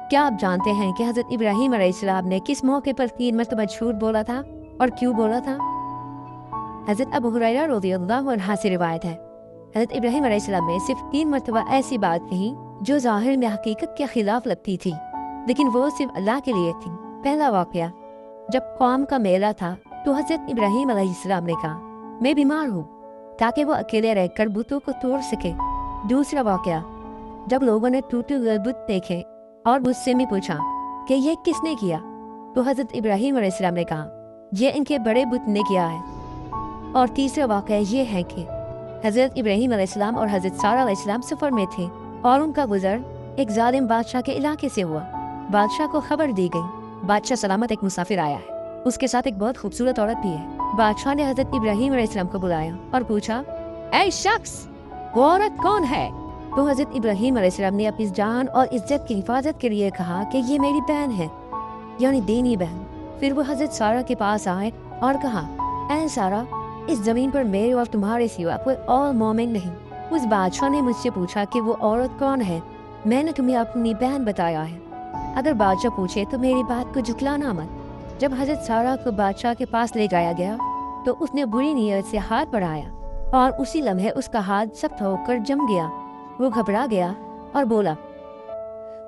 کیا آپ جانتے ہیں کہ حضرت ابراہیم علیہ السلام نے کس موقع پر 3 مرتبہ جھوٹ بولا تھا اور کیوں بولا تھا؟ حضرت ابو ہریرہ رضی اللہ عنہ سے روایت ہے، حضرت ابراہیم علیہ السلام نے صرف 3 مرتبہ ایسی بات کہی جو ظاہر میں حقیقت کے خلاف لگتی تھی، لیکن وہ صرف اللہ کے لیے تھی۔ پہلا واقعہ، جب قوم کا میلہ تھا تو حضرت ابراہیم علیہ السلام نے کہا میں بیمار ہوں، تاکہ وہ اکیلے رہ کر بتوں کو توڑ سکے۔ دوسرا واقعہ، جب لوگوں نے ٹوٹے ہوئے بت دیکھے اور مجھ سے بھی پوچھا کہ یہ کس نے کیا، تو حضرت ابراہیم علیہ السلام نے کہا یہ ان کے بڑے بت نے کیا ہے۔ اور تیسرا واقعہ یہ ہے کہ حضرت ابراہیم علیہ السلام اور حضرت سارہ علیہ السلام سفر میں تھے اور ان کا گزر ایک ظالم بادشاہ کے علاقے سے ہوا۔ بادشاہ کو خبر دی گئی بادشاہ سلامت ایک مسافر آیا ہے، اس کے ساتھ ایک بہت خوبصورت عورت بھی ہے۔ بادشاہ نے حضرت ابراہیم علیہ السلام کو بلایا اور پوچھا اے شخص، وہ عورت کون ہے؟ تو حضرت ابراہیم علیہ السلام نے اپنی جان اور عزت کی حفاظت کے لیے کہا کہ یہ میری بہن ہے، یعنی دینی بہن۔ پھر وہ حضرت سارہ کے پاس آئے اور کہا اے سارہ، اس زمین پر میرے اور تمہارے سوا کوئی اور مومن نہیں۔ اس بادشاہ نے مجھ سے پوچھا کہ وہ عورت کون ہے، میں نے تمہیں اپنی بہن بتایا ہے۔ اگر بادشاہ پوچھے تو میری بات کو جھٹلانا مت۔ جب حضرت سارہ کو بادشاہ کے پاس لے جایا گیا تو اس نے بری نیت سے ہاتھ بڑھایا اور اسی لمحے اس کا ہاتھ سخت ہو کر جم گیا۔ وہ گھبرا گیا اور بولا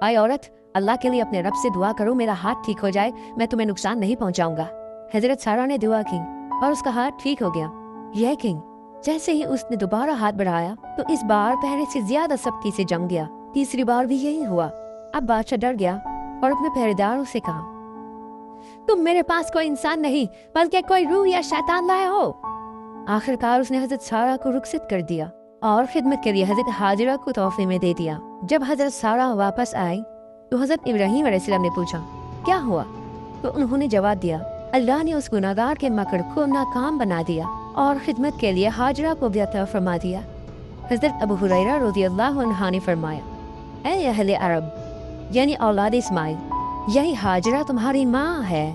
اے عورت، اللہ کے لیے اپنے رب سے دعا کرو میرا ہاتھ ٹھیک ہو جائے، میں تمہیں نقصان نہیں پہنچاؤں گا۔ حضرت سارہ نے دعا کی اور اس کا ہاتھ ٹھیک ہو گیا۔ یہ کنگ جیسے ہی اس نے دوبارہ ہاتھ بڑھایا تو اس بار پہلے سے زیادہ سختی سے جم گیا۔ تیسری بار بھی یہی ہوا۔ اب بادشاہ ڈر گیا اور اپنے پہریداروں سے کہا تم میرے پاس کوئی انسان نہیں بلکہ کوئی روح یا شیطان لائے ہو۔ آخر کار اس نے حضرت سارہ کو رخصت کر دیا اور خدمت کے لیے حضرت ہاجرہ کو تحفے میں دے دیا۔ جب حضرت سارہ واپس آئی تو حضرت ابراہیم علیہ السلام نے پوچھا کیا ہوا؟ تو انہوں نے جواب دیا اللہ نے اس گناہگار کے مکر کو ناکام بنا دیا اور خدمت کے لیے ہاجرہ کو بھی عطا فرما دیا۔ حضرت ابو ہریرہ رضی اللہ عنہ نے فرمایا اے اہل عرب، یعنی اولاد اسماعیل، یہی ہاجرہ تمہاری ماں ہے۔